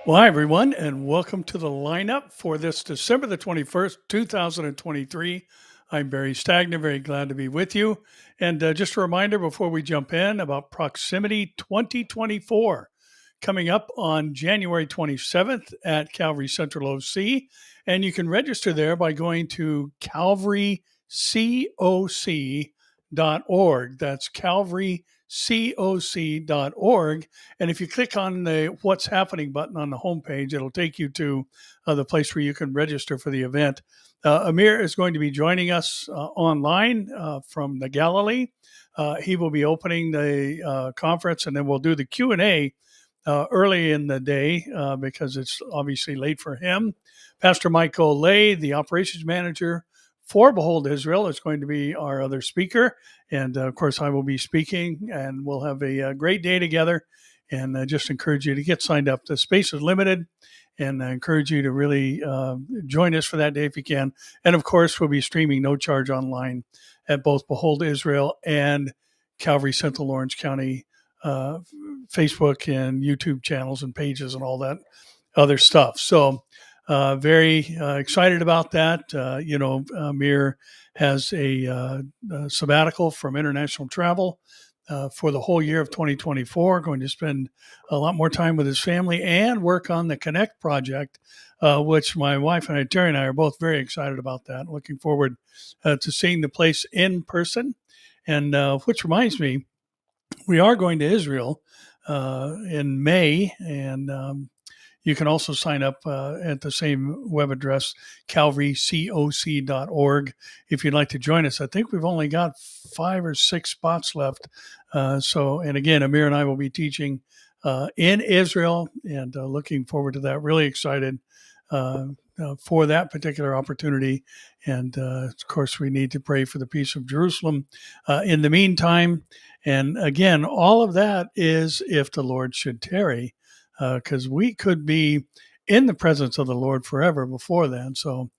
Well, hi, everyone, and welcome to the lineup for this December the 21st, 2023. I'm Barry Stagner, very glad to be with you. And just a reminder before we jump in about Proximity 2024 coming up on January 27th at Calvary Central OC. And you can register there by going to calvarycoc.org. That's calvarycoc.org. And if you click on the What's Happening button on the homepage, it'll take you to the place where you can register for the event. Amir is going to be joining us online from the Galilee. He will be opening the conference, and then we'll do the Q&A early in the day because it's obviously late for him. Pastor Michael Lay, the operations manager for Behold Israel, is going to be our other speaker. And of course, I will be speaking, and we'll have a great day together. And I just encourage you to get signed up. The space is limited, and I encourage you to really join us for that day if you can. And of course, we'll be streaming no charge online at both Behold Israel and Calvary Central Orange County Facebook and YouTube channels and pages and all that other stuff. So very excited about that. Amir has a sabbatical from international travel for the whole year of 2024, going to spend a lot more time with his family and work on the Connect project, which my wife and Terry and I are both very excited about that. Looking forward to seeing the place in person. And which reminds me, we are going to Israel in May, and you can also sign up at the same web address, calvarycoc.org, if you'd like to join us. I think we've only got 5 or 6 spots left. And again, Amir and I will be teaching in Israel, and looking forward to that. Really excited for that particular opportunity. And of course, we need to pray for the peace of Jerusalem in the meantime. And again, all of that is if the Lord should tarry, because we could be in the presence of the Lord forever before then. So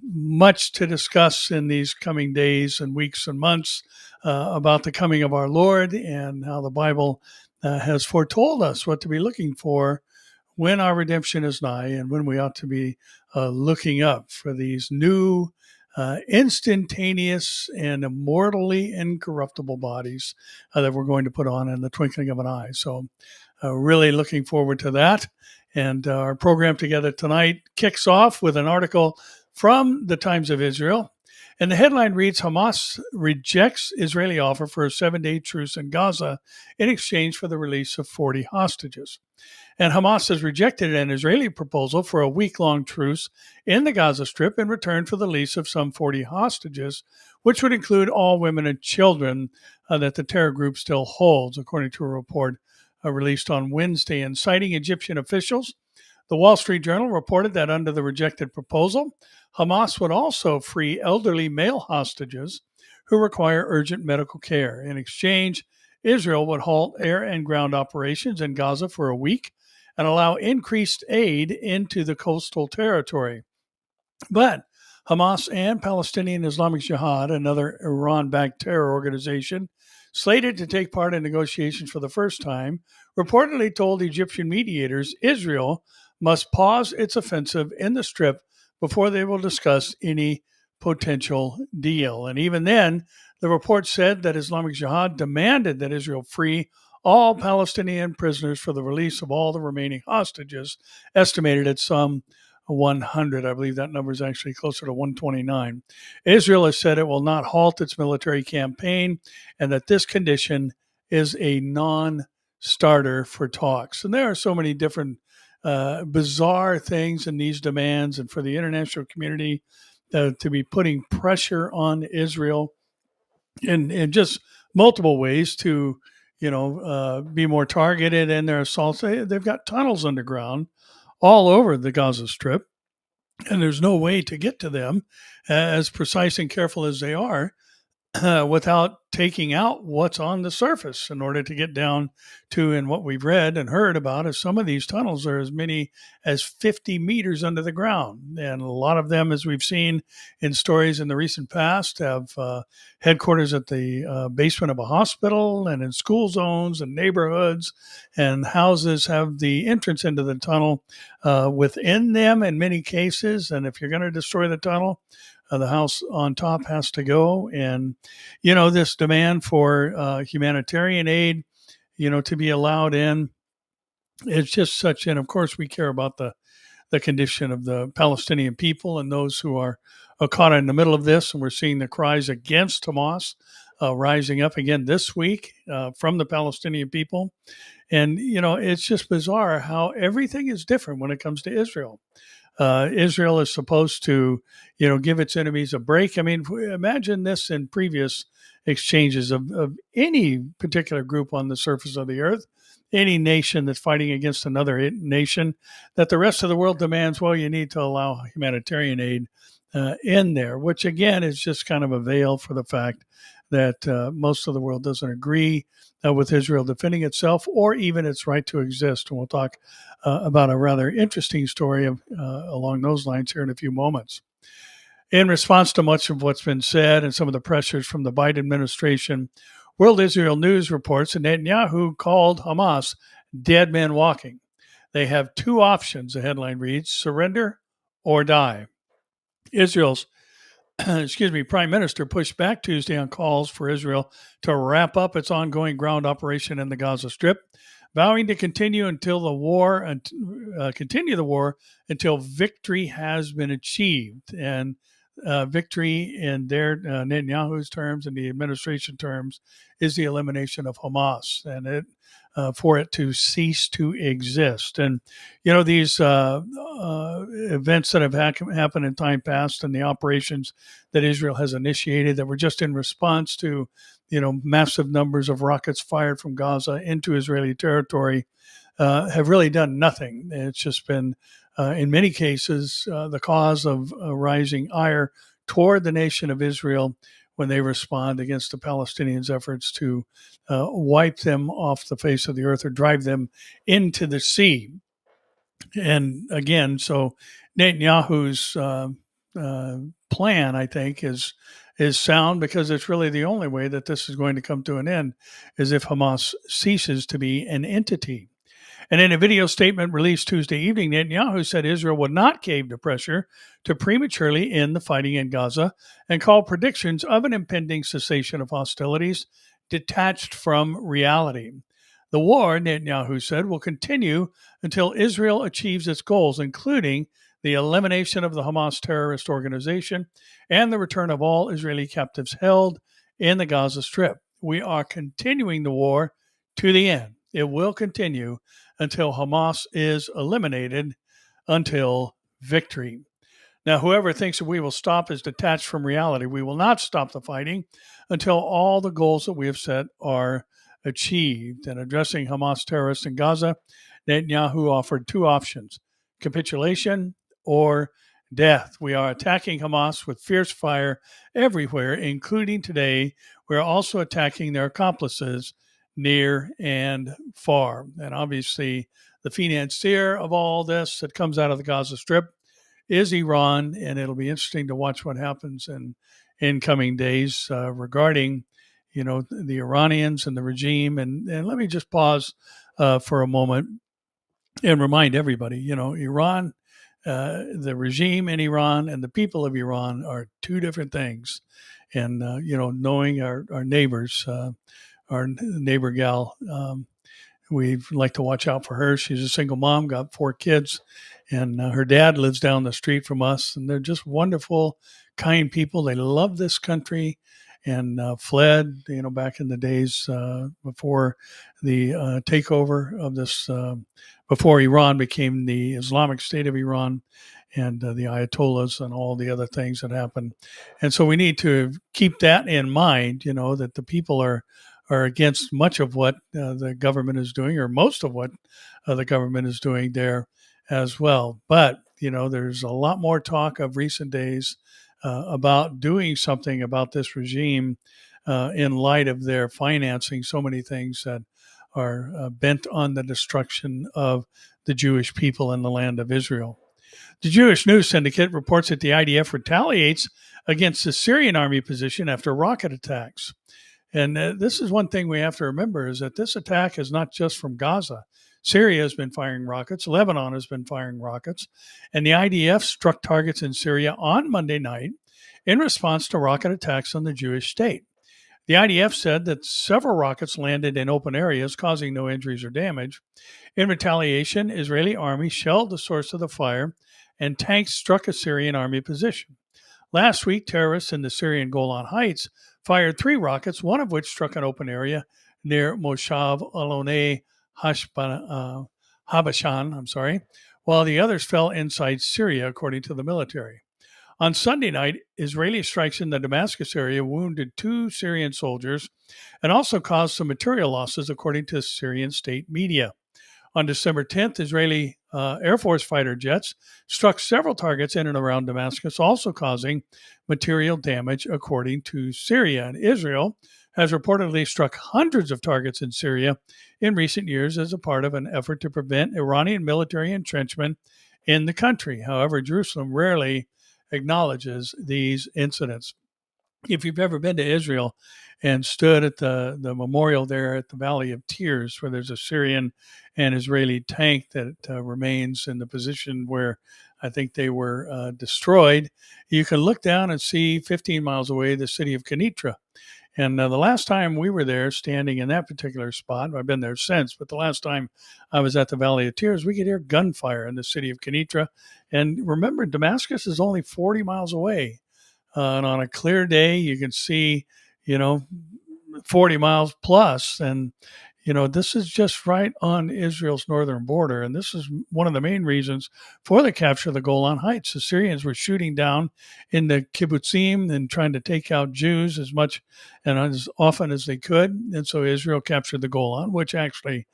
much to discuss in these coming days and weeks and months about the coming of our Lord and how the Bible has foretold us what to be looking for when our redemption is nigh, and when we ought to be looking up for these new, instantaneous, and immortally incorruptible bodies that we're going to put on in the twinkling of an eye. So really looking forward to that. And our program together tonight kicks off with an article from the Times of Israel. And the headline reads, Hamas rejects Israeli offer for a 7-day truce in Gaza in exchange for the release of 40 hostages. And Hamas has rejected an Israeli proposal for a week-long truce in the Gaza Strip in return for the release of some 40 hostages, which would include all women and children that the terror group still holds, according to a report released on Wednesday. And citing Egyptian officials, the Wall Street Journal reported that under the rejected proposal, Hamas would also free elderly male hostages who require urgent medical care. In exchange, Israel would halt air and ground operations in Gaza for a week and allow increased aid into the coastal territory. But Hamas and Palestinian Islamic Jihad, another Iran-backed terror organization, slated to take part in negotiations for the first time, reportedly told Egyptian mediators Israel must pause its offensive in the Strip before they will discuss any potential deal. And even then, the report said that Islamic Jihad demanded that Israel free all Palestinian prisoners for the release of all the remaining hostages, estimated at some 100. I believe that number is actually closer to 129. Israel has said it will not halt its military campaign and that this condition is a non-starter for talks. And there are so many different bizarre things in these demands, and for the international community to be putting pressure on Israel in just multiple ways to be more targeted in their assaults. They've got tunnels underground all over the Gaza Strip, and there's no way to get to them. As precise and careful as they are, without taking out what's on the surface in order to get down to, and what we've read and heard about is some of these tunnels are as many as 50 meters under the ground. And a lot of them, as we've seen in stories in the recent past, have headquarters at the basement of a hospital and in school zones and neighborhoods, and houses have the entrance into the tunnel within them in many cases. And if you're going to destroy the tunnel, the house on top has to go. And, this demand for humanitarian aid, to be allowed in, it's just such, and of course we care about the condition of the Palestinian people and those who are caught in the middle of this. And we're seeing the cries against Hamas rising up again this week from the Palestinian people. And, it's just bizarre how everything is different when it comes to Israel. Israel is supposed to, give its enemies a break. I mean, imagine this in previous exchanges of any particular group on the surface of the earth, any nation that's fighting against another nation, that the rest of the world demands, well, you need to allow humanitarian aid in there, which again is just kind of a veil for the fact that most of the world doesn't agree with Israel defending itself or even its right to exist. And we'll talk about a rather interesting story along those lines here in a few moments. In response to much of what's been said and some of the pressures from the Biden administration, World Israel News reports that Netanyahu called Hamas dead men walking. They have two options, the headline reads, surrender or die. Israel's Prime Minister pushed back Tuesday on calls for Israel to wrap up its ongoing ground operation in the Gaza Strip, vowing to continue the war until victory has been achieved. And victory in their Netanyahu's terms and the administration terms is the elimination of Hamas, and for it to cease to exist. And these events that have happened in time past and the operations that Israel has initiated that were just in response to massive numbers of rockets fired from Gaza into Israeli territory have really done nothing. It's just been in many cases the cause of rising ire toward the nation of Israel when they respond against the Palestinians' efforts to wipe them off the face of the earth or drive them into the sea. And again, so Netanyahu's plan, I think, is sound, because it's really the only way that this is going to come to an end is if Hamas ceases to be an entity. And in a video statement released Tuesday evening, Netanyahu said Israel would not cave to pressure to prematurely end the fighting in Gaza and called predictions of an impending cessation of hostilities detached from reality. The war, Netanyahu said, will continue until Israel achieves its goals, including the elimination of the Hamas terrorist organization and the return of all Israeli captives held in the Gaza Strip. We are continuing the war to the end. It will continue until Hamas is eliminated, until victory. Now, whoever thinks that we will stop is detached from reality. We will not stop the fighting until all the goals that we have set are achieved. And addressing Hamas terrorists in Gaza, Netanyahu offered two options: capitulation or death. We are attacking Hamas with fierce fire everywhere, including today. We are also attacking their accomplices near and far. And obviously, the financier of all this that comes out of the Gaza Strip is Iran, and it'll be interesting to watch what happens in coming days regarding, the Iranians and the regime. And let me just pause for a moment and remind everybody, Iran, the regime in Iran and the people of Iran are two different things. And, knowing our neighbors, our neighbor gal, we like to watch out for her. She's a single mom, got 4 kids, and her dad lives down the street from us. And they're just wonderful, kind people. They love this country and fled, back in the days before the takeover of this, before Iran became the Islamic State of Iran and the Ayatollahs and all the other things that happened. And so we need to keep that in mind, that the people are against much of what the government is doing, or most of what the government is doing there as well. But, there's a lot more talk of recent days about doing something about this regime in light of their financing so many things that are bent on the destruction of the Jewish people in the land of Israel. The Jewish News Syndicate reports that the IDF retaliates against the Syrian army position after rocket attacks. And this is one thing we have to remember, is that this attack is not just from Gaza. Syria has been firing rockets. Lebanon has been firing rockets. And the IDF struck targets in Syria on Monday night in response to rocket attacks on the Jewish state. The IDF said that several rockets landed in open areas, causing no injuries or damage. In retaliation, Israeli army shelled the source of the fire, and tanks struck a Syrian army position. Last week, terrorists in the Syrian Golan Heights fired 3 rockets, one of which struck an open area near Moshav Alonei Habashan, while the others fell inside Syria, according to the military. On Sunday night, Israeli strikes in the Damascus area wounded 2 Syrian soldiers and also caused some material losses, according to Syrian state media. On December 10th, Israeli Air Force fighter jets struck several targets in and around Damascus, also causing material damage, according to Syria. And Israel has reportedly struck hundreds of targets in Syria in recent years as a part of an effort to prevent Iranian military entrenchment in the country. However, Jerusalem rarely acknowledges these incidents. If you've ever been to Israel and stood at the memorial there at the Valley of Tears, where there's a Syrian and Israeli tank that remains in the position where I think they were destroyed, you can look down and see 15 miles away the city of Kenitra. And the last time we were there, standing in that particular spot, I've been there since, but the last time I was at the Valley of Tears, we could hear gunfire in the city of Kenitra. And remember, Damascus is only 40 miles away. And on a clear day, you can see, 40 miles plus. And, this is just right on Israel's northern border. And this is one of the main reasons for the capture of the Golan Heights. The Syrians were shooting down in the kibbutzim and trying to take out Jews as much and as often as they could. And so Israel captured the Golan, which actually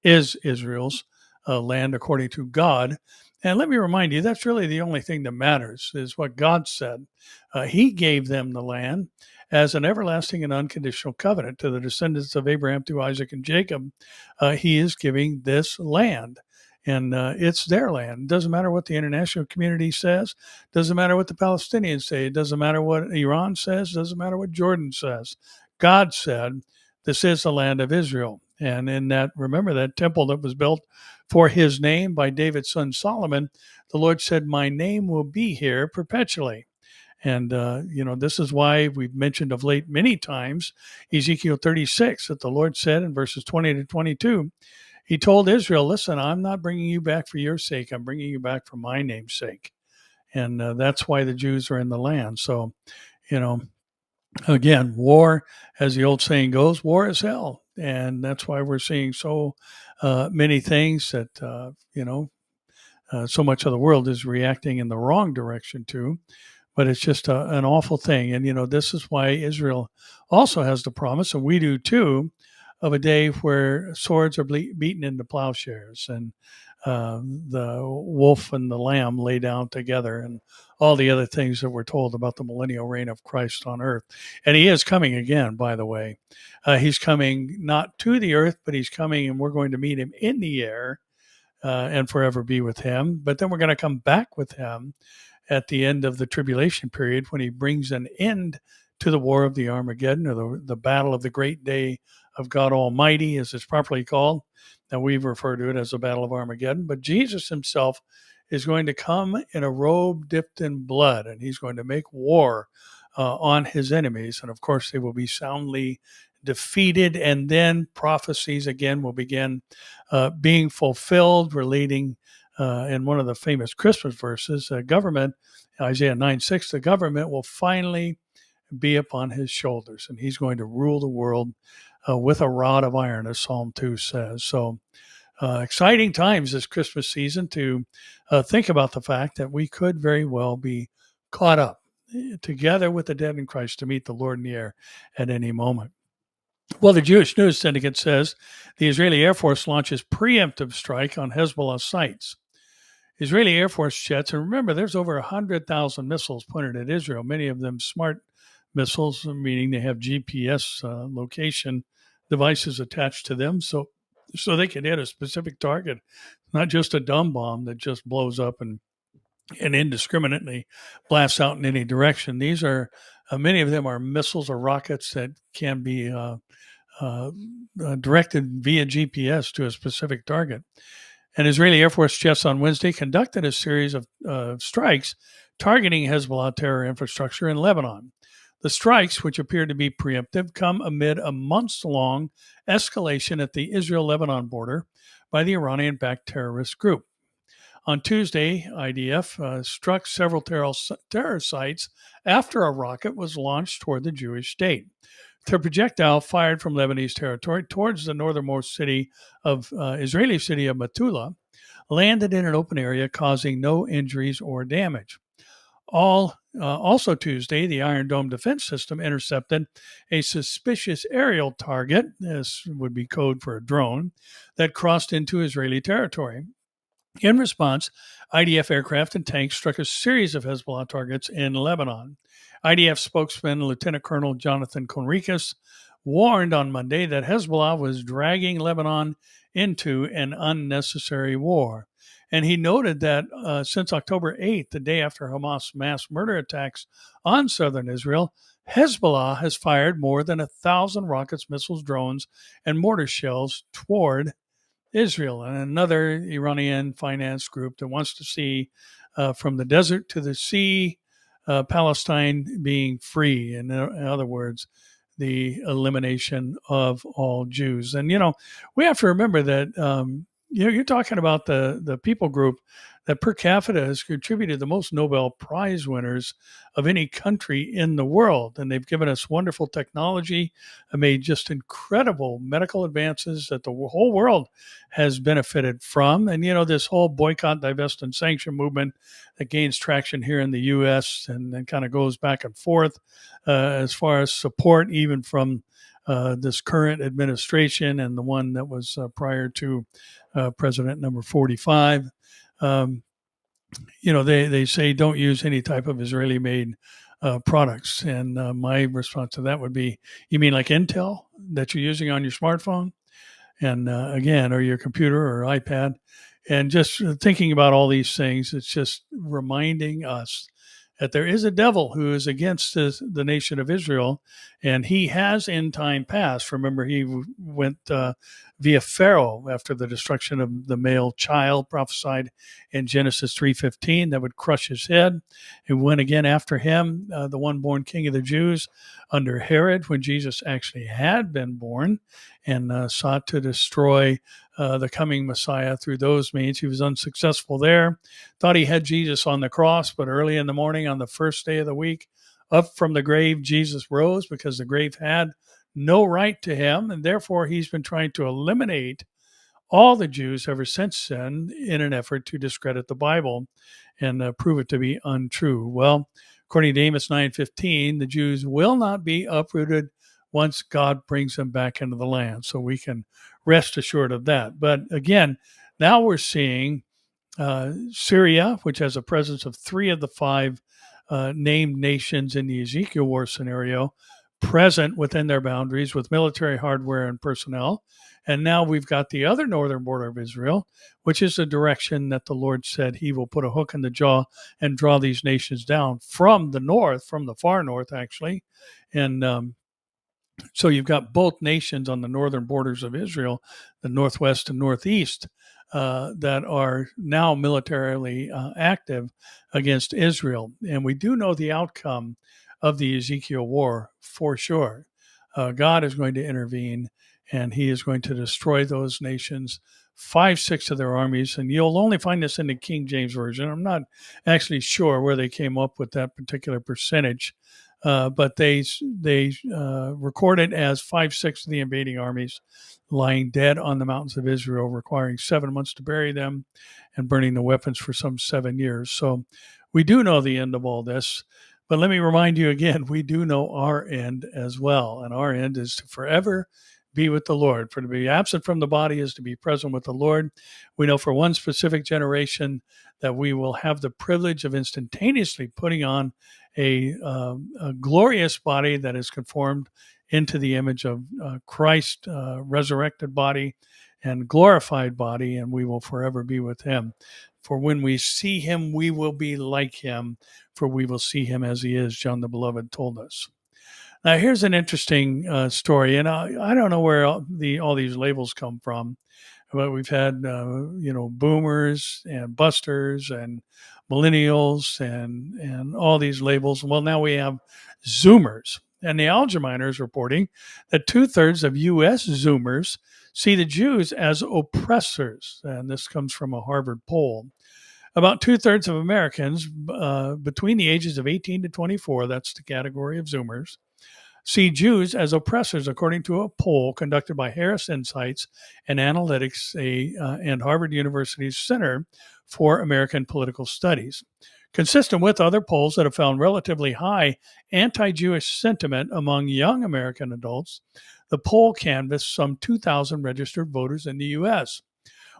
is Israel's land according to God. And let me remind you, that's really the only thing that matters, is what God said. He gave them the land as an everlasting and unconditional covenant to the descendants of Abraham through Isaac and Jacob. He is giving this land, and it's their land. It doesn't matter what the international community says. Doesn't matter what the Palestinians say. It doesn't matter what Iran says. Doesn't matter what Jordan says. God said, this is the land of Israel. And in that, remember that temple that was built for his name by David's son Solomon, the Lord said, my name will be here perpetually. And, this is why we've mentioned of late many times Ezekiel 36, that the Lord said in verses 20 to 22, he told Israel, listen, I'm not bringing you back for your sake. I'm bringing you back for my name's sake. And that's why the Jews are in the land. So, again, war, as the old saying goes, war is hell. And that's why we're seeing so many things that, so much of the world is reacting in the wrong direction to. But it's just an awful thing. And, this is why Israel also has the promise, and we do too, of a day where swords are beaten into plowshares and the wolf and the lamb lay down together and all the other things that we're told about the millennial reign of Christ on earth. And he is coming again, by the way. He's coming not to the earth, but he's coming and we're going to meet him in the air and forever be with him. But then we're going to come back with him at the end of the tribulation period when he brings an end to the war of the Armageddon, or the battle of the great day of God Almighty, as it's properly called. Now, we've referred to it as the Battle of Armageddon, but Jesus himself is going to come in a robe dipped in blood, and he's going to make war on his enemies. And of course, they will be soundly defeated, and then prophecies again will begin being fulfilled, relating in one of the famous Christmas verses, government, Isaiah 9:6, the government will finally be upon his shoulders, and he's going to rule the world with a rod of iron, as Psalm 2 says. So exciting times this Christmas season to think about the fact that we could very well be caught up together with the dead in Christ to meet the Lord in the air at any moment. Well, the Jewish News Syndicate says the Israeli Air Force launches preemptive strike on Hezbollah sites. Israeli Air Force jets, and remember, there's over 100,000 missiles pointed at Israel, many of them smart missiles, meaning they have GPS location devices attached to them, so they can hit a specific target, not just a dumb bomb that just blows up and indiscriminately blasts out in any direction. These are many of them are missiles or rockets that can be directed via GPS to a specific target. And Israeli Air Force jets on Wednesday conducted a series of strikes targeting Hezbollah terror infrastructure in Lebanon. The strikes, which appear to be preemptive, come amid a months-long escalation at the Israel-Lebanon border by the Iranian-backed terrorist group. On Tuesday, IDF struck several terror sites after a rocket was launched toward the Jewish state. The projectile fired from Lebanese territory towards the northernmost Israeli city of Metula landed in an open area, causing no injuries or damage. Also Tuesday, the Iron Dome defense system intercepted a suspicious aerial target, this would be code for a drone, that crossed into Israeli territory. In response, IDF aircraft and tanks struck a series of Hezbollah targets in Lebanon. IDF spokesman Lieutenant Colonel Jonathan Conricus warned on Monday that Hezbollah was dragging Lebanon into an unnecessary war. And he noted that since October 8th, the day after Hamas mass murder attacks on southern Israel, Hezbollah has fired more than 1,000 rockets, missiles, drones, and mortar shells toward Israel, and another Iranian finance group that wants to see from the desert to the sea, Palestine being free. In other words, the elimination of all Jews. And, we have to remember that, you're talking about the people group that per capita has contributed the most Nobel Prize winners of any country in the world. And they've given us wonderful technology and made just incredible medical advances that the whole world has benefited from. And, this whole boycott, divest, and sanction movement that gains traction here in the U.S. and then kind of goes back and forth as far as support, even from this current administration and the one that was prior to President number 45. They say don't use any type of Israeli-made products. And my response to that would be, you mean like Intel that you're using on your smartphone? And again, or your computer or iPad? And just thinking about all these things, it's just reminding us that there is a devil who is against the nation of Israel, and he has in time past. Remember, he went via Pharaoh after the destruction of the male child prophesied in Genesis 3:15 that would crush his head. He went again after him, the one born king of the Jews under Herod when Jesus actually had been born, and sought to destroy the coming Messiah through those means. He was unsuccessful there. Thought he had Jesus on the cross, but early in the morning on the first day of the week, up from the grave, Jesus rose because the grave had no right to him, and therefore he's been trying to eliminate all the Jews ever since then in an effort to discredit the Bible and prove it to be untrue. Well, according to Amos 9:15, the Jews will not be uprooted once God brings them back into the land. So we can rest assured of that. But again, now we're seeing Syria, which has a presence of 3 of the 5 named nations in the Ezekiel war scenario, present within their boundaries with military hardware and personnel. And now we've got the other northern border of Israel, which is the direction that the Lord said he will put a hook in the jaw and draw these nations down from the north, from the far north, actually. And so you've got both nations on the northern borders of Israel, the northwest and northeast, that are now militarily active against Israel. And we do know the outcome of the Ezekiel war for sure. God is going to intervene, and he is going to destroy those nations, 5/6 of their armies. And you'll only find this in the King James Version. I'm not actually sure where they came up with that particular percentage. But they record it as 5/6 of the invading armies lying dead on the mountains of Israel, requiring 7 months to bury them and burning the weapons for some 7 years. So we do know the end of all this. But let me remind you again, we do know our end as well. And our end is to forever be with the Lord. For to be absent from the body is to be present with the Lord. We know for one specific generation that we will have the privilege of instantaneously putting on a glorious body that is conformed into the image of Christ, resurrected body and glorified body, and we will forever be with him. For when we see him, we will be like him, for we will see him as he is, John the Beloved told us. Now, here's an interesting story, and I don't know where all these labels come from, but we've had boomers and busters and millennials and all these labels. Well, now we have Zoomers, and the Algeminer is reporting that 2/3 of U.S. Zoomers see the Jews as oppressors, and this comes from a Harvard poll. About 2/3 of Americans between the ages of 18 to 24, that's the category of Zoomers, see Jews as oppressors, according to a poll conducted by Harris Insights and Analytics and Harvard University's Center for American Political Studies. Consistent with other polls that have found relatively high anti-Jewish sentiment among young American adults, the poll canvassed some 2,000 registered voters in the U.S.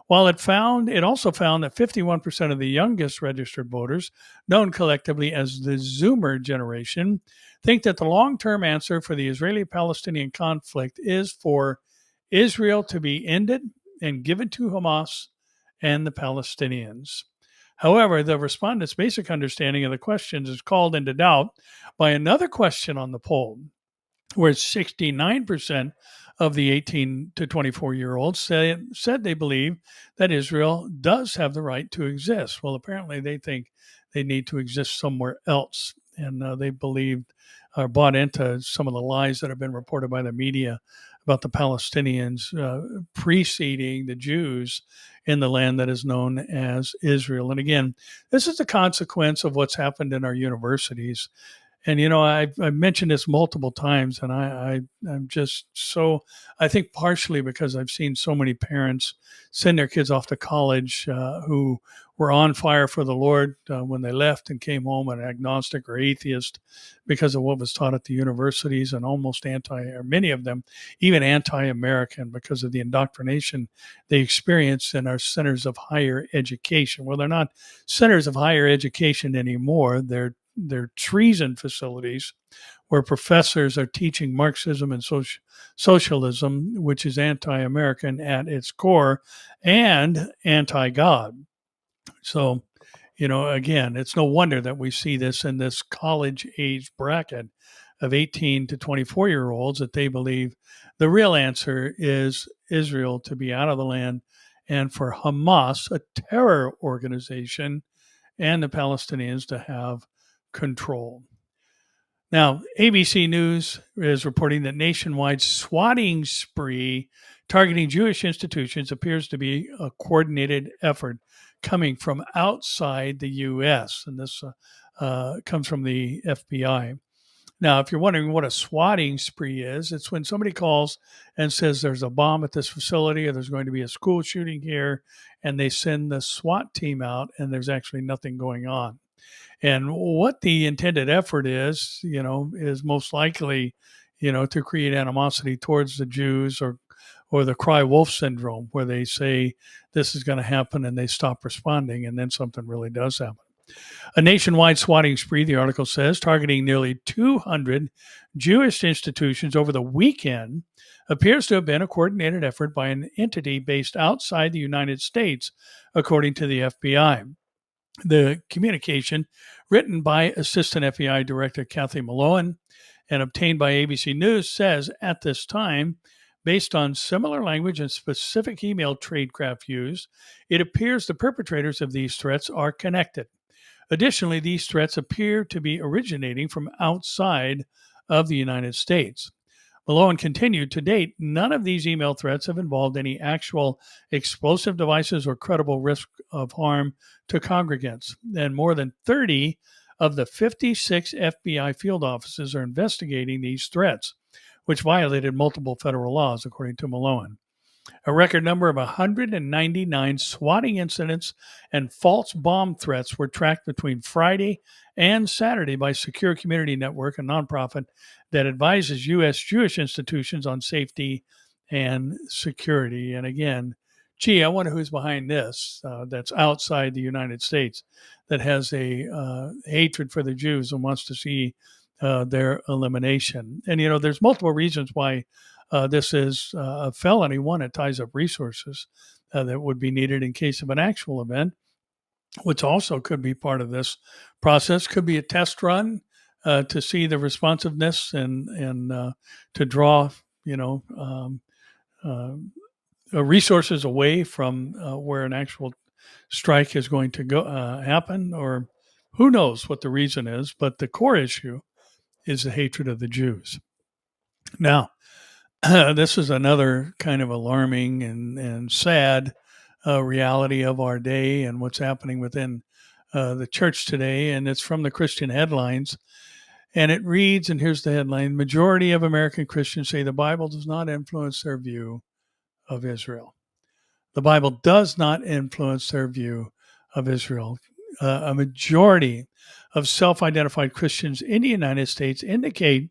While it also found that 51% of the youngest registered voters, known collectively as the Zoomer generation, think that the long-term answer for the Israeli-Palestinian conflict is for Israel to be ended and given to Hamas and the Palestinians. However, the respondents' basic understanding of the questions is called into doubt by another question on the poll, where 69% of the 18 to 24-year-olds said they believe that Israel does have the right to exist. Well, apparently they think they need to exist somewhere else, and they believed or bought into some of the lies that have been reported by the media about the Palestinians preceding the Jews in the land that is known as Israel. And again, this is the consequence of what's happened in our universities. And, I've mentioned this multiple times, and I'm just so, I think partially because I've seen so many parents send their kids off to college who were on fire for the Lord when they left and came home an agnostic or atheist because of what was taught at the universities, and almost or many of them, even anti-American because of the indoctrination they experienced in our centers of higher education. Well, they're not centers of higher education anymore. They're treason facilities where professors are teaching Marxism and socialism, which is anti-American at its core and anti-God. So, again, it's no wonder that we see this in this college age bracket of 18 to 24-year-olds that they believe the real answer is Israel to be out of the land and for Hamas, a terror organization, and the Palestinians to have control. Now, ABC News is reporting that nationwide swatting spree targeting Jewish institutions appears to be a coordinated effort coming from outside the U.S., and this comes from the FBI. Now, if you're wondering what a swatting spree is, it's when somebody calls and says there's a bomb at this facility or there's going to be a school shooting here, and they send the SWAT team out, and there's actually nothing going on. And what the intended effort is most likely, to create animosity towards the Jews or the cry wolf syndrome, where they say this is going to happen and they stop responding, and then something really does happen. A nationwide swatting spree, the article says, targeting nearly 200 Jewish institutions over the weekend appears to have been a coordinated effort by an entity based outside the United States, according to the FBI. The communication, written by Assistant FBI Director Kathy Malone and obtained by ABC News, says at this time, based on similar language and specific email tradecraft used, it appears the perpetrators of these threats are connected. Additionally, these threats appear to be originating from outside of the United States. Malone continued, to date, none of these email threats have involved any actual explosive devices or credible risk of harm to congregants. And more than 30 of the 56 FBI field offices are investigating these threats, which violated multiple federal laws, according to Malone. A record number of 199 swatting incidents and false bomb threats were tracked between Friday and Saturday by Secure Community Network, a nonprofit that advises U.S. Jewish institutions on safety and security. And again, gee, I wonder who's behind this that's outside the United States that has a hatred for the Jews and wants to see their elimination. And, there's multiple reasons why this is a felony. One, it ties up resources that would be needed in case of an actual event, which also could be part of this process, could be a test run to see the responsiveness and to draw, resources away from where an actual strike is going to go happen, or who knows what the reason is. But the core issue is the hatred of the Jews. Now, this is another kind of alarming and sad reality of our day and what's happening within the church today. And it's from the Christian Headlines. And it reads, and here's the headline: majority of American Christians say the Bible does not influence their view of Israel. The Bible does not influence their view of Israel. A majority of self-identified Christians in the United States indicate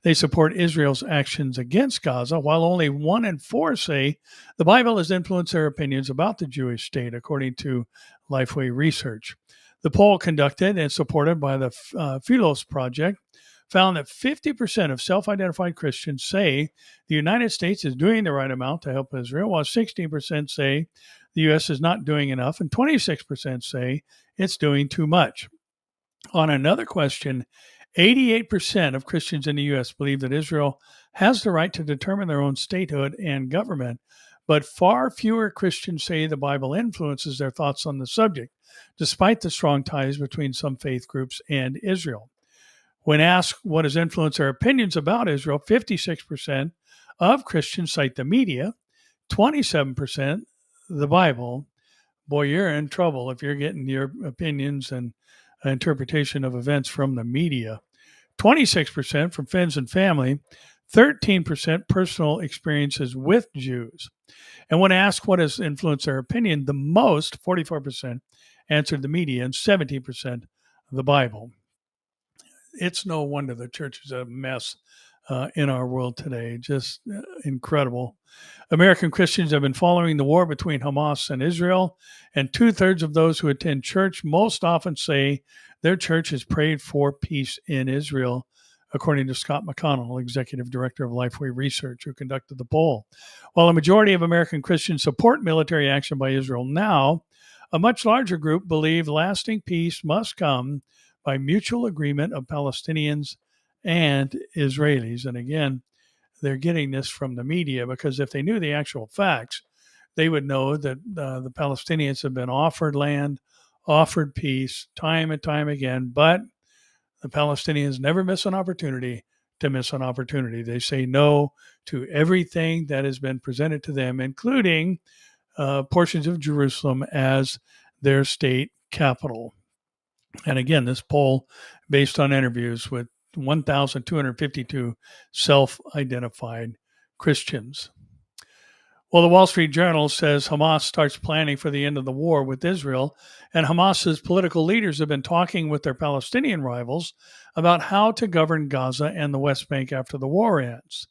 they support Israel's actions against Gaza, while only 1 in 4 say the Bible has influenced their opinions about the Jewish state, according to Lifeway Research. The poll, conducted and supported by the Philos Project, found that 50% of self-identified Christians say the United States is doing the right amount to help Israel, while 16% say the U.S. is not doing enough, and 26% say it's doing too much. On another question, 88% of Christians in the U.S. believe that Israel has the right to determine their own statehood and government, but far fewer Christians say the Bible influences their thoughts on the subject, despite the strong ties between some faith groups and Israel. When asked what has influenced their opinions about Israel, 56% of Christians cite the media, 27% the Bible. Boy, you're in trouble if you're getting your opinions and interpretation of events from the media. 26% from friends and family, 13% personal experiences with Jews. And when asked what has influenced their opinion, the most, 44%, answered the media and 17% the Bible. It's no wonder the church is a mess in our world today. Just incredible. American Christians have been following the war between Hamas and Israel, and 2/3 of those who attend church most often say their church has prayed for peace in Israel, according to Scott McConnell, executive director of Lifeway Research, who conducted the poll. While a majority of American Christians support military action by Israel now, a much larger group believe lasting peace must come by mutual agreement of Palestinians and Israelis. And again, they're getting this from the media, because if they knew the actual facts, they would know that the Palestinians have been offered land, offered peace time and time again, but the Palestinians never miss an opportunity to miss an opportunity. They say no to everything that has been presented to them, including portions of Jerusalem as their state capital. And again, this poll based on interviews with 1,252 self-identified Christians. Well, the Wall Street Journal says Hamas starts planning for the end of the war with Israel, and Hamas's political leaders have been talking with their Palestinian rivals about how to govern Gaza and the West Bank after the war ends.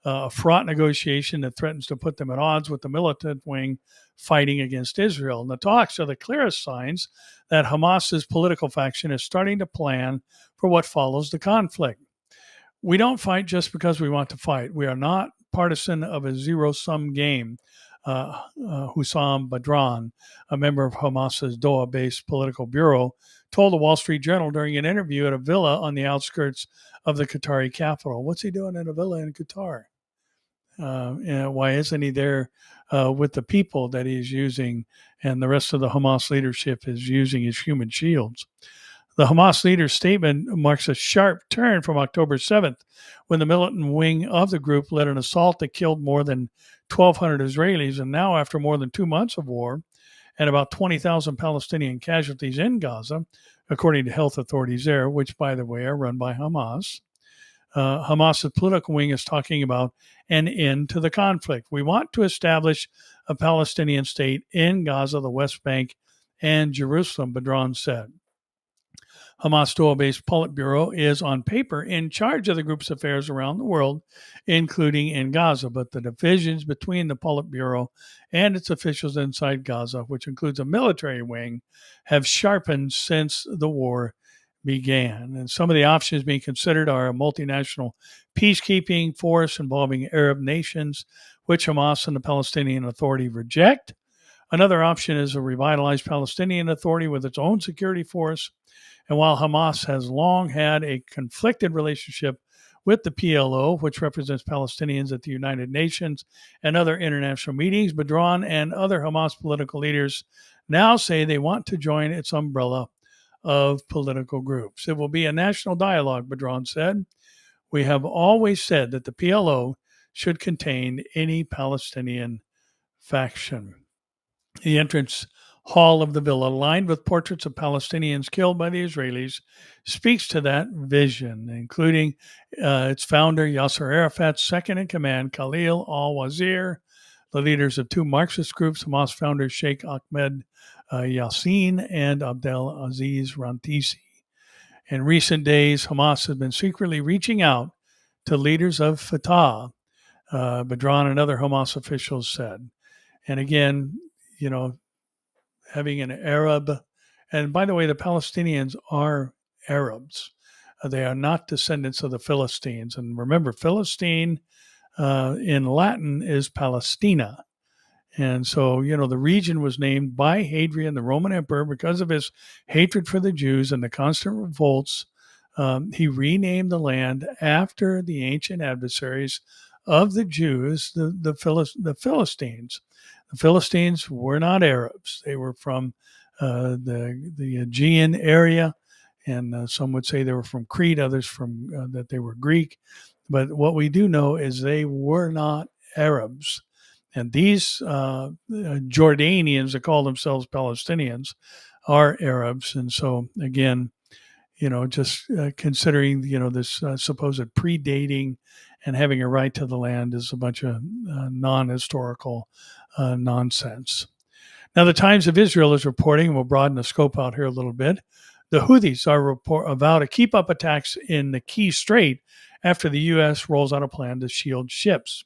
A fraught negotiation that threatens to put them at odds with the militant wing fighting against Israel. And the talks are the clearest signs that Hamas's political faction is starting to plan for what follows the conflict. We don't fight just because we want to fight. We are not partisan of a zero-sum game, Hussam Badran, a member of Hamas's Doha-based political bureau, told the Wall Street Journal during an interview at a villa on the outskirts of the Qatari capital. What's he doing in a villa in Qatar? Why isn't he there with the people that he's using and the rest of the Hamas leadership is using as human shields? The Hamas leader's statement marks a sharp turn from October 7th, when the militant wing of the group led an assault that killed more than 1,200 Israelis, and now, after more than 2 months of war and about 20,000 Palestinian casualties in Gaza, according to health authorities there, which, by the way, are run by Hamas, Hamas's political wing is talking about an end to the conflict. We want to establish a Palestinian state in Gaza, the West Bank, and Jerusalem, Badran said. Hamas dual-based Politburo is on paper in charge of the group's affairs around the world, including in Gaza. But the divisions between the Politburo and its officials inside Gaza, which includes a military wing, have sharpened since the war began. And some of the options being considered are a multinational peacekeeping force involving Arab nations, which Hamas and the Palestinian Authority reject. Another option is a revitalized Palestinian Authority with its own security force. And while Hamas has long had a conflicted relationship with the PLO, which represents Palestinians at the United Nations and other international meetings, Badran and other Hamas political leaders now say they want to join its umbrella of political groups. It will be a national dialogue, Badran said. We have always said that the PLO should contain any Palestinian faction. The entrance hall of the villa, lined with portraits of Palestinians killed by the Israelis, speaks to that vision, including its founder, Yasser Arafat's second in command, Khalil al-Wazir, the leaders of two Marxist groups, Hamas founders Sheikh Ahmed Yassin and Abdel Aziz Rantisi. In recent days, Hamas has been secretly reaching out to leaders of Fatah, Badran and other Hamas officials said. And again, having an Arab, and by the way, the Palestinians are Arabs. They are not descendants of the Philistines. And remember, Philistine in Latin is Palestina. And so, the region was named by Hadrian, the Roman emperor, because of his hatred for the Jews and the constant revolts. He renamed the land after the ancient adversaries of the Jews, the Philistines. The Philistines were not Arabs. They were from the Aegean area, and some would say they were from Crete, others from that they were Greek. But what we do know is they were not Arabs. And these Jordanians that call themselves Palestinians are Arabs. And so, again, just considering, this supposed predating and having a right to the land is a bunch of non-historical nonsense. Now, the Times of Israel is reporting, and we'll broaden the scope out here a little bit, the Houthis are vow to keep up attacks in the key strait after the U.S. rolls out a plan to shield ships.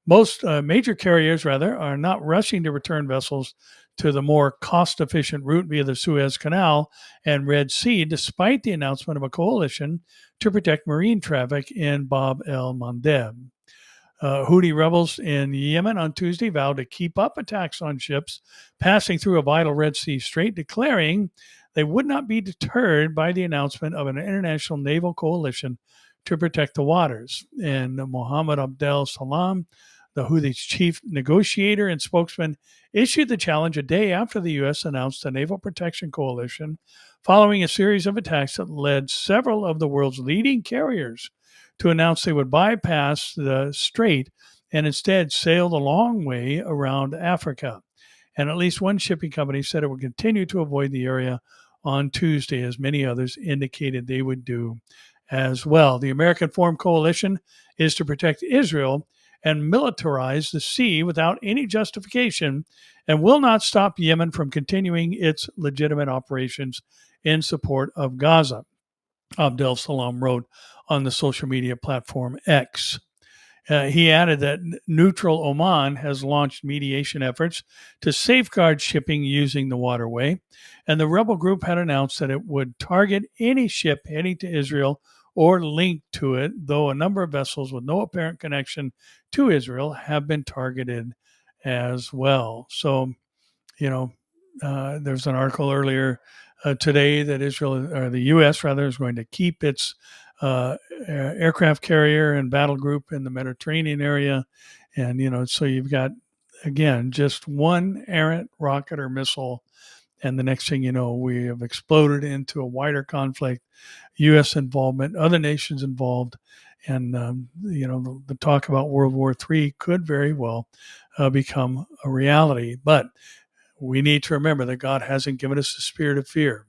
Most major carriers, are not rushing to return vessels to the more cost-efficient route via the Suez Canal and Red Sea, despite the announcement of a coalition to protect marine traffic in Bab el-Mandeb. Houthi rebels in Yemen on Tuesday vowed to keep up attacks on ships passing through a vital Red Sea strait, declaring they would not be deterred by the announcement of an international naval coalition to protect the waters. And Mohammed Abdel Salam, the Houthis' chief negotiator and spokesman, issued the challenge a day after the U.S. announced a naval protection coalition following a series of attacks that led several of the world's leading carriers to announce they would bypass the strait and instead sail the long way around Africa. And at least one shipping company said it would continue to avoid the area on Tuesday, as many others indicated they would do as well. The American-formed coalition is to protect Israel and militarize the sea without any justification and will not stop Yemen from continuing its legitimate operations in support of Gaza, Abdel Salam wrote on the social media platform X. He added that neutral Oman has launched mediation efforts to safeguard shipping using the waterway, and the rebel group had announced that it would target any ship heading to Israel or linked to it, though a number of vessels with no apparent connection to Israel have been targeted as well. So, there's an article earlier today that Israel, or the U.S. rather, is going to keep its aircraft carrier and battle group in the Mediterranean area. And, so you've got, again, just one errant rocket or missile. And the next thing you know, we have exploded into a wider conflict, U.S. involvement, other nations involved. And, the talk about World War III could very well become a reality. But we need to remember that God hasn't given us the spirit of fear,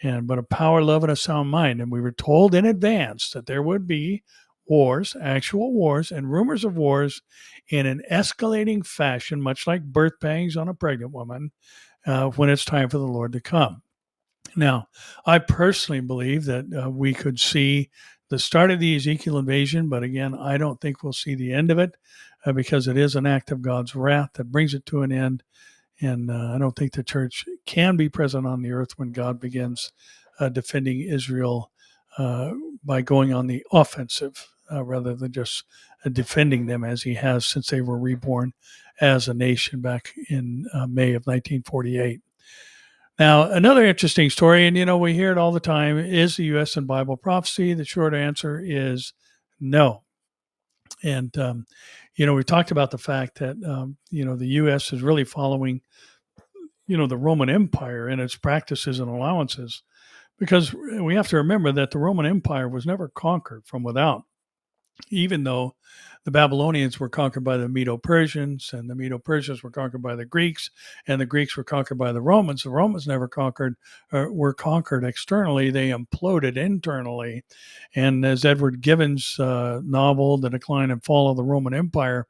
but a power, love, and a sound mind. And we were told in advance that there would be wars, actual wars, and rumors of wars in an escalating fashion, much like birth pangs on a pregnant woman, when it's time for the Lord to come. Now, I personally believe that we could see the start of the Ezekiel invasion, but again, I don't think we'll see the end of it because it is an act of God's wrath that brings it to an end. And I don't think the church can be present on the earth when God begins defending Israel uh, by going on the offensive rather than just defending them as he has since they were reborn as a nation back in May of 1948. Now, another interesting story, and we hear it all the time, is the U.S. in Bible prophecy? The short answer is no. And, we talked about the fact that, the U.S. is really following, the Roman Empire and its practices and allowances, because we have to remember that the Roman Empire was never conquered from without, even though the Babylonians were conquered by the Medo-Persians, and the Medo-Persians were conquered by the Greeks, and the Greeks were conquered by the Romans. The Romans never were conquered externally. They imploded internally. And as Edward Gibbon's novel, The Decline and Fall of the Roman Empire,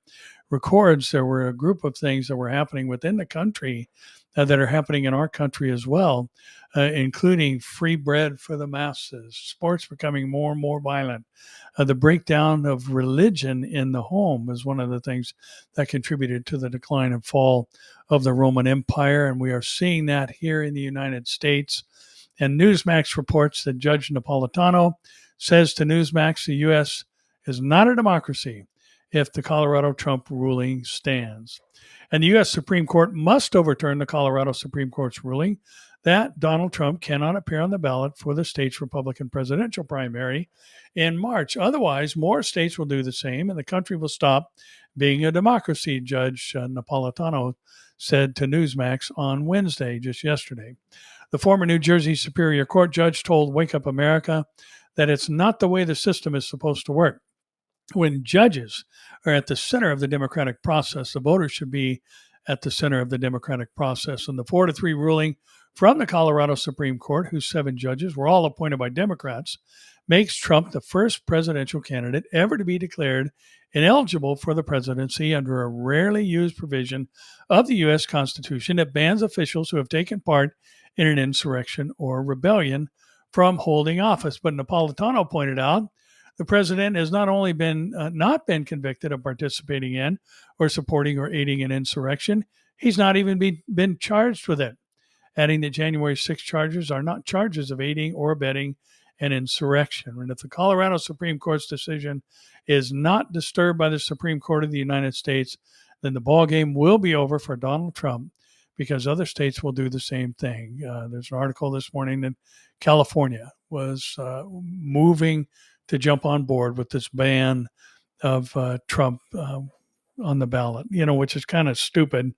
records, there were a group of things that were happening within the country that are happening in our country as well, including free bread for the masses, sports becoming more and more violent. The breakdown of religion in the home is one of the things that contributed to the decline and fall of the Roman Empire, and we are seeing that here in the United States. And Newsmax reports that Judge Napolitano says to Newsmax the U.S. is not a democracy if the Colorado Trump ruling stands. And the U.S. Supreme Court must overturn the Colorado Supreme Court's ruling that Donald Trump cannot appear on the ballot for the state's Republican presidential primary in March. Otherwise, more states will do the same, and the country will stop being a democracy, Judge Napolitano said to Newsmax on Wednesday, just yesterday. The former New Jersey Superior Court judge told Wake Up America that it's not the way the system is supposed to work. When judges are at the center of the democratic process, the voters should be at the center of the democratic process. And the 4-3 ruling from the Colorado Supreme Court, whose 7 judges were all appointed by Democrats, makes Trump the first presidential candidate ever to be declared ineligible for the presidency under a rarely used provision of the U.S. Constitution that bans officials who have taken part in an insurrection or rebellion from holding office. But Napolitano pointed out the president has not only not been convicted of participating in or supporting or aiding an insurrection, he's not even been charged with it, adding that January 6 charges are not charges of aiding or abetting an insurrection. And if the Colorado Supreme Court's decision is not disturbed by the Supreme Court of the United States, then the ballgame will be over for Donald Trump, because other states will do the same thing. There's an article this morning that California was moving to jump on board with this ban of Trump on the ballot, which is kind of stupid,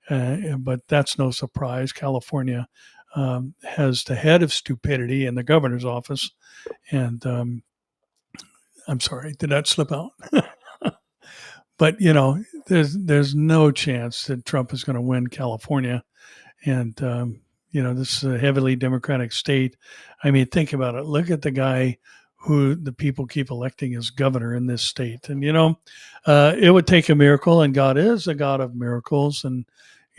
but that's no surprise. California has the head of stupidity in the governor's office. And I'm sorry, did that slip out? But, there's no chance that Trump is going to win California. And, this is a heavily Democratic state. I mean, think about it. Look at the guy who the people keep electing as governor in this state. And, it would take a miracle, and God is a God of miracles. And,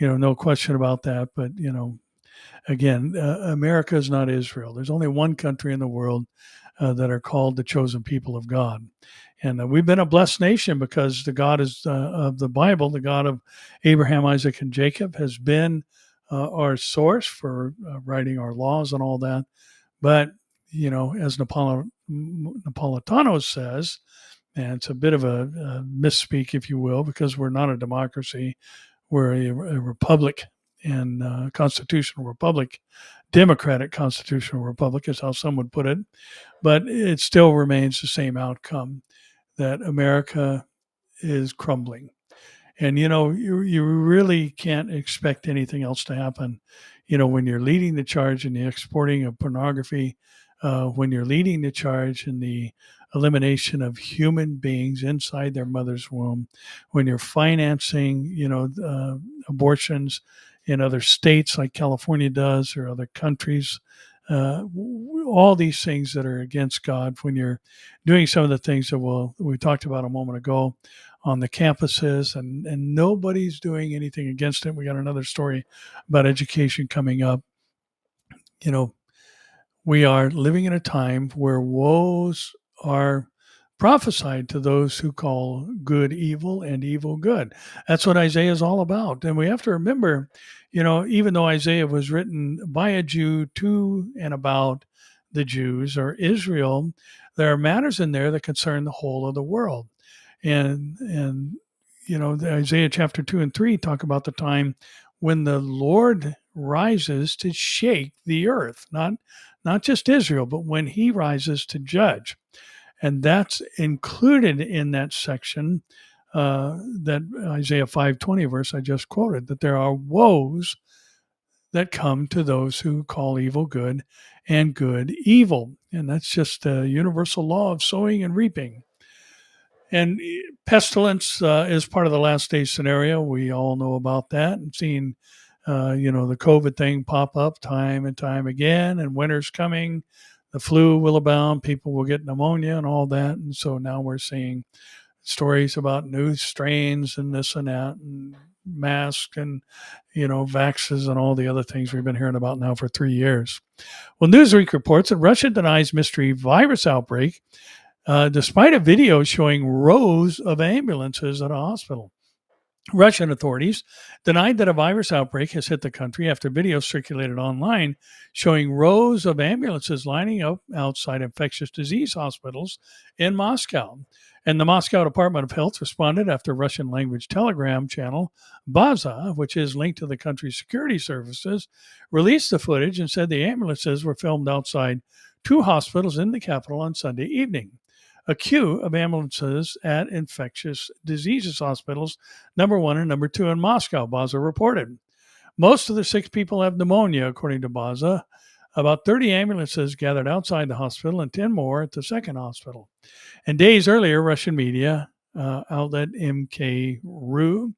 no question about that. But, again, America is not Israel. There's only one country in the world that are called the chosen people of God. And we've been a blessed nation because the God of the Bible, the God of Abraham, Isaac, and Jacob, has been our source for writing our laws and all that. But, as Napolitano says, and it's a bit of a misspeak, if you will, because we're not a democracy. We're a republic, and constitutional republic, democratic constitutional republic is how some would put it. But it still remains the same outcome, that America is crumbling. And, you really can't expect anything else to happen. When you're leading the charge in the exporting of pornography, when you're leading the charge in the elimination of human beings inside their mother's womb, when you're financing, abortions in other states like California does, or other countries, all these things that are against God, when you're doing some of the things that we talked about a moment ago on the campuses, and nobody's doing anything against it. We got another story about education coming up. We are living in a time where woes are prophesied to those who call good evil and evil good. That's what Isaiah is all about. And we have to remember, even though Isaiah was written by a Jew to and about the Jews or Israel, there are matters in there that concern the whole of the world. And the Isaiah chapter 2 and 3 talk about the time when the Lord rises to shake the earth, not just Israel, but when he rises to judge. And that's included in that section, that Isaiah 5:20 verse I just quoted, that there are woes that come to those who call evil good and good evil. And that's just a universal law of sowing and reaping. And pestilence is part of the last day scenario. We all know about that, and seeing, the COVID thing pop up time and time again. And winter's coming, the flu will abound, people will get pneumonia and all that. And so now we're seeing stories about new strains and this and that, and masks and vaxes and all the other things we've been hearing about now for 3 years. Well, Newsweek reports that Russia denies mystery virus outbreak, despite a video showing rows of ambulances at a hospital. Russian authorities denied that a virus outbreak has hit the country after videos circulated online showing rows of ambulances lining up outside infectious disease hospitals in Moscow. And the Moscow Department of Health responded after Russian language telegram channel Baza, which is linked to the country's security services, released the footage and said the ambulances were filmed outside 2 hospitals in the capital on Sunday evening. A queue of ambulances at infectious diseases hospitals, number 1 and number 2 in Moscow, Baza reported. Most of the 6 people have pneumonia, according to Baza. About 30 ambulances gathered outside the hospital and 10 more at the second hospital. And days earlier, Russian media outlet MK-RU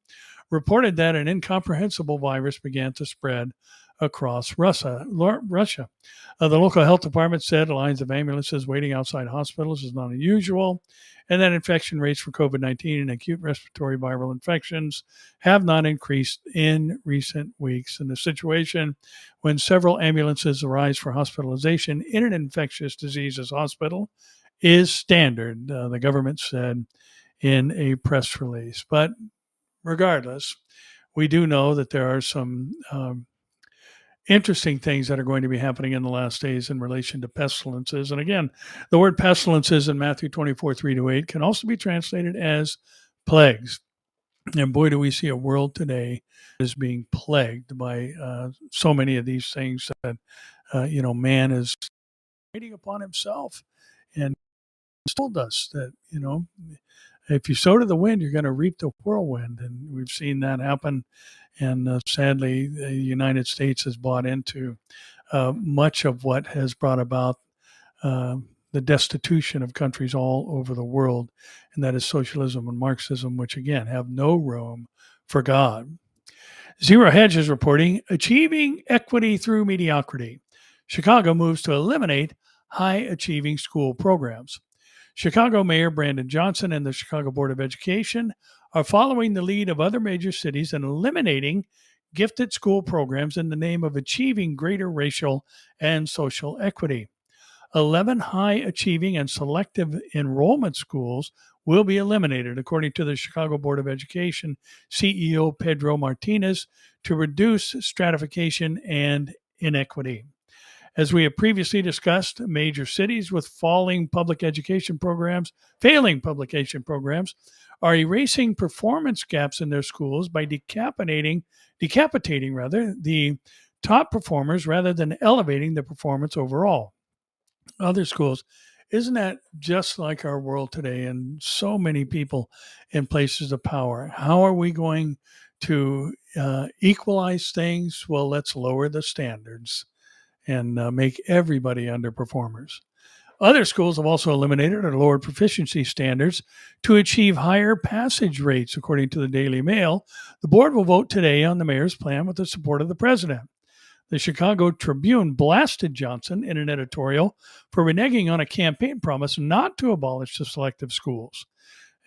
reported that an incomprehensible virus began to spread across Russia. The local health department said lines of ambulances waiting outside hospitals is not unusual, and that infection rates for COVID-19 and acute respiratory viral infections have not increased in recent weeks. In the situation when several ambulances arrive for hospitalization in an infectious diseases hospital is standard, the government said in a press release. But regardless, we do know that there are some interesting things that are going to be happening in the last days in relation to pestilences. And again, the word pestilences in Matthew 24:3-8 can also be translated as plagues. And boy, do we see a world today that is being plagued by so many of these things that, man is waiting upon himself. And he's told us that, if you sow to the wind, you're going to reap the whirlwind. And we've seen that happen. And sadly, the United States has bought into much of what has brought about the destitution of countries all over the world, and that is socialism and Marxism, which again have no room for God. Zero Hedge is reporting achieving equity through mediocrity. Chicago moves to eliminate high achieving school programs. Chicago Mayor Brandon Johnson and the Chicago Board of Education are following the lead of other major cities in eliminating gifted school programs in the name of achieving greater racial and social equity. 11 high-achieving and selective enrollment schools will be eliminated, according to the Chicago Board of Education CEO Pedro Martinez, to reduce stratification and inequity. As we have previously discussed, major cities with failing public education programs are erasing performance gaps in their schools by decapitating the top performers rather than elevating the performance overall. Other schools, isn't that just like our world today and so many people in places of power? How are we going to equalize things? Well, let's lower the standards and make everybody underperformers. Other schools have also eliminated or lowered proficiency standards to achieve higher passage rates, according to the Daily Mail. The board will vote today on the mayor's plan with the support of the president. The Chicago Tribune blasted Johnson in an editorial for reneging on a campaign promise not to abolish the selective schools.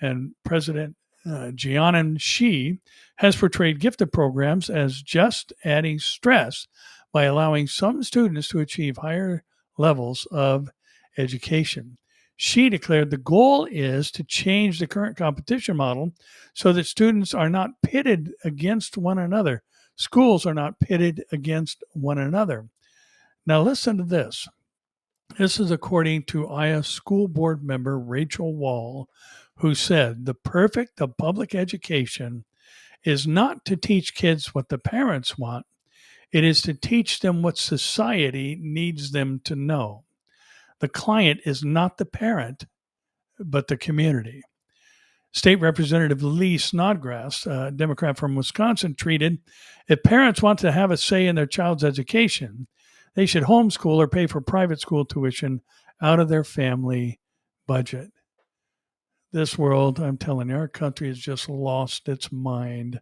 And President Jianan Shi has portrayed gifted programs as just adding stress by allowing some students to achieve higher levels of education. She declared the goal is to change the current competition model so that students are not pitted against one another. Schools are not pitted against one another. Now, listen to this. This is according to Iowa school board member Rachel Wall, who said the perfect of public education is not to teach kids what the parents want. It is to teach them what society needs them to know. The client is not the parent, but the community. State Representative Lee Snodgrass, a Democrat from Wisconsin, treated, if parents want to have a say in their child's education, they should homeschool or pay for private school tuition out of their family budget. This world, I'm telling you, our country has just lost its mind.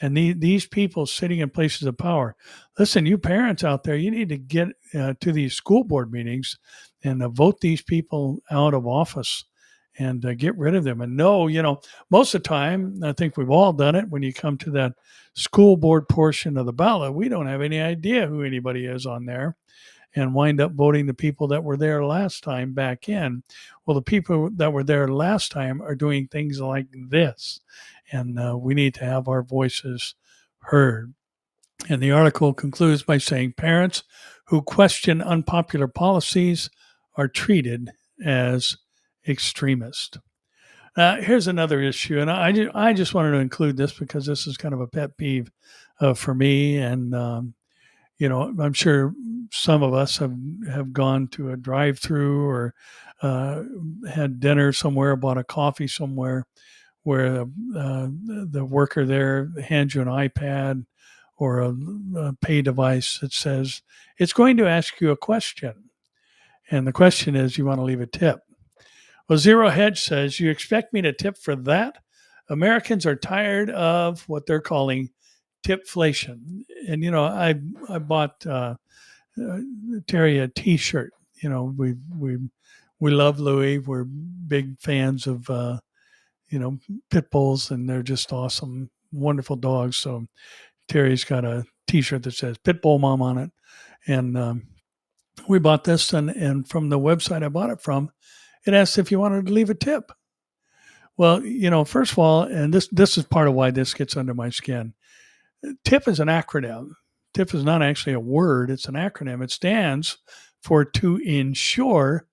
And these people sitting in places of power, listen, you parents out there, you need to get to these school board meetings and vote these people out of office and get rid of them. And no, most of the time, I think we've all done it. When you come to that school board portion of the ballot, we don't have any idea who anybody is on there, and wind up voting the people that were there last time back in. Well, the people that were there last time are doing things like this, and we need to have our voices heard. And the article concludes by saying parents who question unpopular policies are treated as extremists. Here's another issue, and I just wanted to include this because this is kind of a pet peeve for me. And I'm sure some of us have gone to a drive-through or had dinner somewhere, bought a coffee somewhere, where the worker there hands you an iPad or a pay device that says it's going to ask you a question, and the question is, you want to leave a tip. Well, Zero Hedge says, you expect me to tip for that? Americans are tired of what they're calling tipflation. And, I bought Terry a T-shirt. We love Louis. We're big fans of, pit bulls, and they're just awesome, wonderful dogs. So Terry's got a T-shirt that says Pitbull Mom on it. And we bought this, and from the website I bought it from, it asked if you wanted to leave a tip. Well, first of all, and this is part of why this gets under my skin. TIP is an acronym. TIP is not actually a word. It's an acronym. It stands for to ensure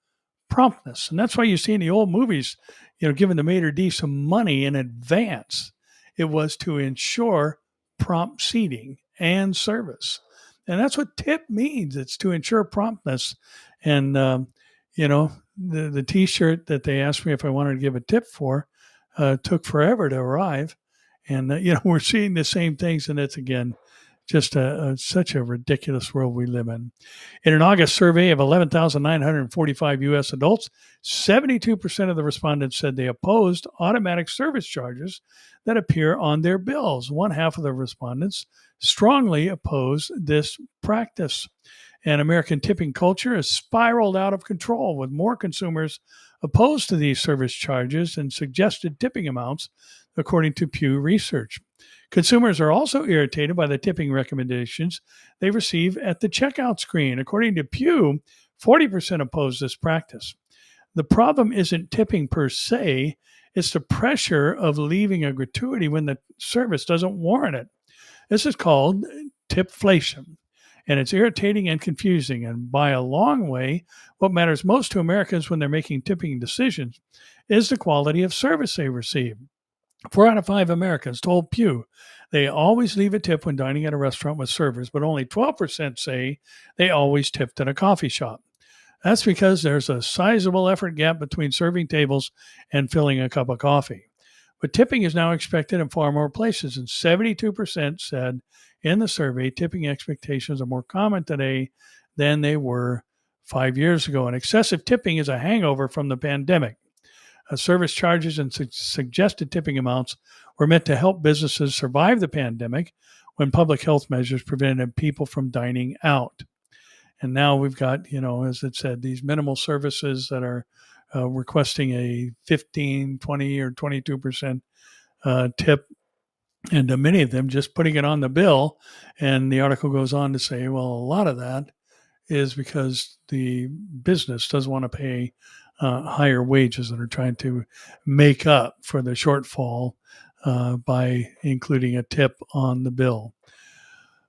promptness. And that's why you see in the old movies, giving the maitre d' some money in advance. It was to ensure prompt seating and service. And that's what tip means. It's to ensure promptness. And, the T-shirt that they asked me if I wanted to give a tip for took forever to arrive. And, we're seeing the same things. And it's, again, just such a ridiculous world we live in. In an August survey of 11,945 U.S. adults, 72% of the respondents said they opposed automatic service charges that appear on their bills. One half of the respondents strongly oppose this practice. And American tipping culture has spiraled out of control, with more consumers opposed to these service charges and suggested tipping amounts, according to Pew Research. Consumers are also irritated by the tipping recommendations they receive at the checkout screen. According to Pew, 40% oppose this practice. The problem isn't tipping per se, it's the pressure of leaving a gratuity when the service doesn't warrant it. This is called tipflation, and it's irritating and confusing. And by a long way, what matters most to Americans when they're making tipping decisions is the quality of service they receive. 4 out of 5 Americans told Pew they always leave a tip when dining at a restaurant with servers, but only 12% say they always tipped at a coffee shop. That's because there's a sizable effort gap between serving tables and filling a cup of coffee. But tipping is now expected in far more places, and 72% said in the survey tipping expectations are more common today than they were 5 years ago. And excessive tipping is a hangover from the pandemic. Service charges and suggested tipping amounts were meant to help businesses survive the pandemic when public health measures prevented people from dining out. And now we've got, as it said, these minimal services that are requesting a 15, 20, or 22% tip, and many of them just putting it on the bill. And the article goes on to say, well, a lot of that is because the business doesn't want to pay higher wages and are trying to make up for the shortfall by including a tip on the bill.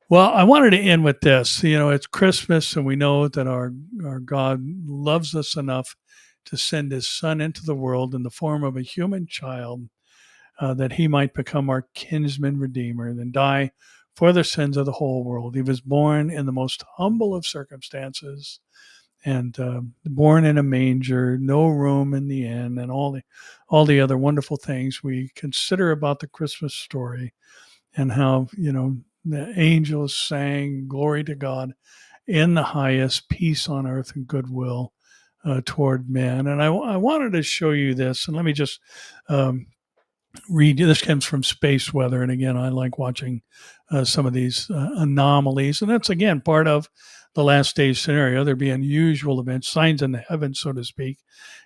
Well, I wanted to end with this. It's Christmas, and we know that our God loves us enough to send his son into the world in the form of a human child, that he might become our kinsman redeemer and die for the sins of the whole world. He was born in the most humble of circumstances, and born in a manger, no room in the inn, and all the other wonderful things we consider about the Christmas story, and how the angels sang glory to God in the highest, peace on earth and goodwill toward men. And I wanted to show you this, and let me just um, read. This comes from Space Weather, and again, I like watching some of these anomalies, and that's again part of the last days scenario. There'd be unusual events, signs in the heavens, so to speak,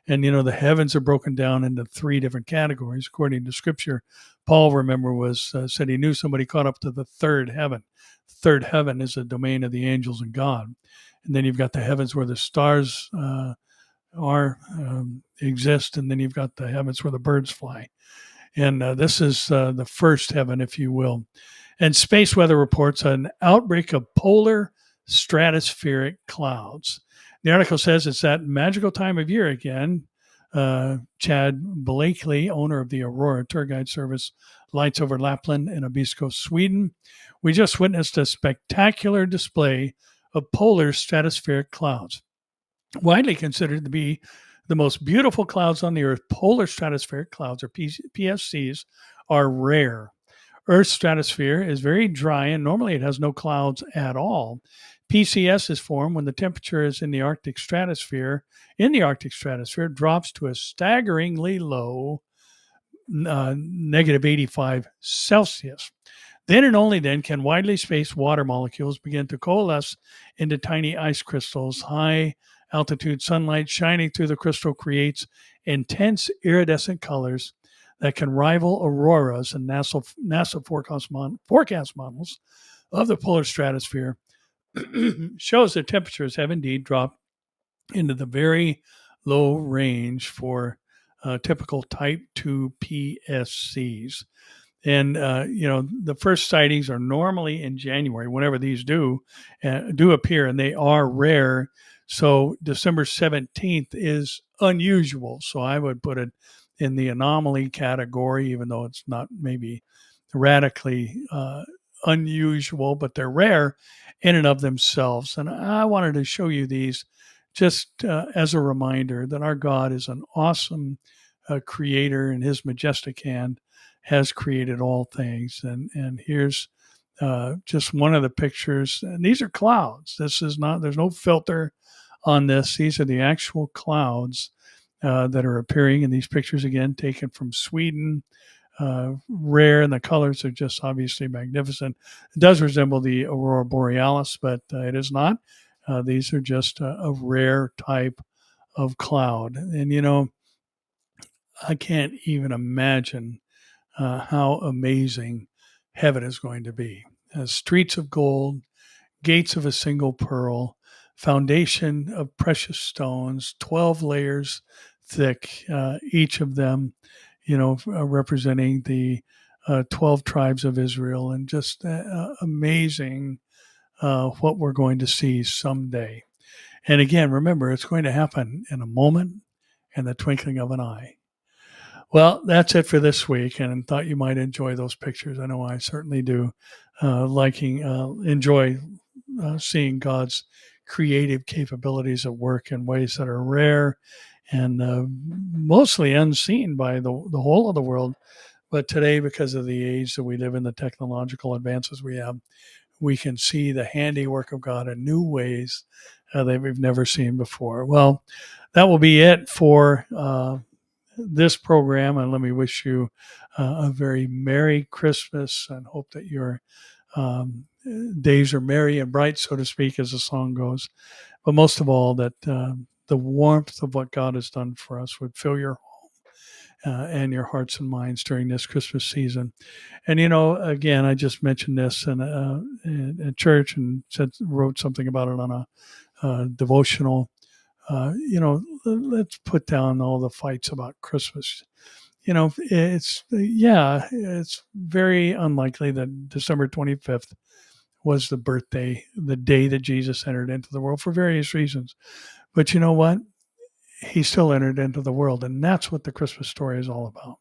and the heavens are broken down into three different categories according to Scripture. Paul, remember, was said he knew somebody caught up to the third heaven. Third heaven is a domain of the angels and God, and then you've got the heavens where the stars exist, and then you've got the heavens where the birds fly. And this is the first heaven, if you will. And Space Weather reports an outbreak of polar stratospheric clouds. The article says it's that magical time of year again. Chad Blakely, owner of the Aurora Tour Guide Service, lights over Lapland and Abisko, Sweden. We just witnessed a spectacular display of polar stratospheric clouds. Widely considered to be the most beautiful clouds on the Earth, polar stratospheric clouds, or PSCs, are rare. Earth's stratosphere is very dry, and normally it has no clouds at all. PCS is formed when the temperature is in the Arctic stratosphere. In the Arctic stratosphere, it drops to a staggeringly low negative 85 Celsius. Then and only then can widely spaced water molecules begin to coalesce into tiny ice crystals. High altitude sunlight shining through the crystal creates intense iridescent colors that can rival auroras, and NASA forecast models of the polar stratosphere shows that temperatures have indeed dropped into the very low range for typical type 2 PSCs. And the first sightings are normally in January, whenever these do appear, and they are rare. So December 17th is unusual. So I would put it in the anomaly category, even though it's not maybe radically unusual, but they're rare in and of themselves. And I wanted to show you these just as a reminder that our God is an awesome creator, and his majestic hand has created all things. And here's just one of the pictures. And these are clouds. This is not, there's no filter on this. These are the actual clouds that are appearing in these pictures, again, taken from Sweden. Rare, and the colors are just obviously magnificent. It does resemble the aurora borealis, but it is not. These are just a rare type of cloud. And, I can't even imagine how amazing heaven is going to be. Streets of gold, gates of a single pearl, foundation of precious stones, 12 layers thick, each of them, representing the 12 tribes of Israel, and just amazing what we're going to see someday. And again, remember, it's going to happen in a moment, in the twinkling of an eye. Well, that's it for this week, and thought you might enjoy those pictures. I know I certainly do. Enjoy seeing God's creative capabilities at work in ways that are rare and mostly unseen by the whole of the world. But today, because of the age that we live in, the technological advances we have, we can see the handiwork of God in new ways that we've never seen before. Well, that will be it for this program, and let me wish you a very Merry Christmas, and hope that your days are merry and bright, so to speak, as the song goes. But most of all, that the warmth of what God has done for us would fill your home and your hearts and minds during this Christmas season. And again, I just mentioned this in church, and wrote something about it on devotional. Let's put down all the fights about Christmas. It's very unlikely that December 25th was the day that Jesus entered into the world for various reasons. But you know what? He still entered into the world. And that's what the Christmas story is all about.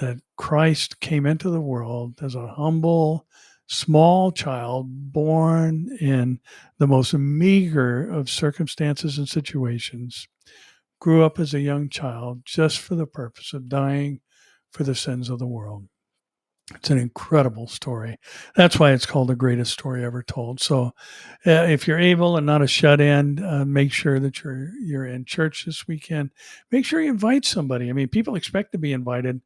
That Christ came into the world as a humble, small child born in the most meager of circumstances and situations, grew up as a young child just for the purpose of dying for the sins of the world. It's an incredible story. That's why it's called the greatest story ever told. So, if you're able and not a shut-in, make sure that you're in church this weekend. Make sure you invite somebody. I mean, people expect to be invited,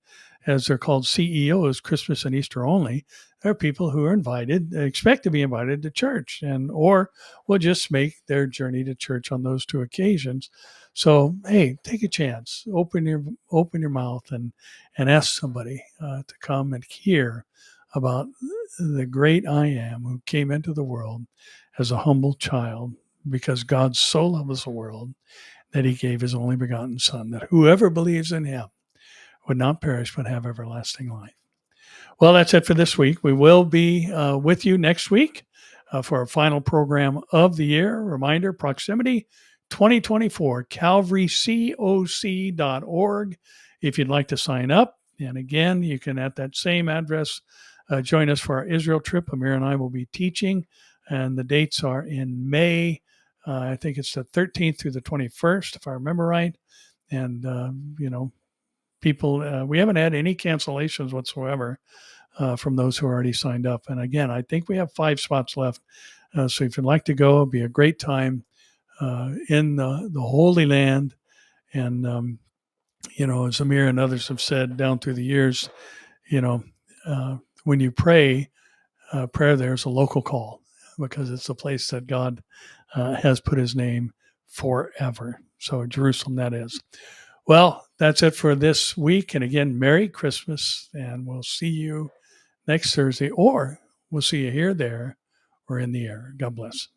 as they're called CEOs, Christmas and Easter only. There are people who are invited, expect to be invited to church, and or will just make their journey to church on those two occasions. So, hey, take a chance. Open your mouth and ask somebody to come and hear about the great I Am who came into the world as a humble child, because God so loves the world that he gave his only begotten Son, that whoever believes in him would not perish but have everlasting life. Well, that's it for this week. We will be with you next week for our final program of the year. Reminder, Proximity 2024, calvarycoc.org if you'd like to sign up. And again, you can, at that same address, join us for our Israel trip. Amir and I will be teaching, and the dates are in May. I think it's the 13th through the 21st, if I remember right. And, people, we haven't had any cancellations whatsoever from those who already signed up. And again, I think we have 5 spots left. So if you'd like to go, it'll be a great time in the Holy Land. And, as Amir and others have said down through the years, when you pray, prayer there is a local call, because it's a place that God has put his name forever. So Jerusalem, that is. Well, that's it for this week. And again, Merry Christmas, and we'll see you next Thursday, or we'll see you here, there, or in the air. God bless.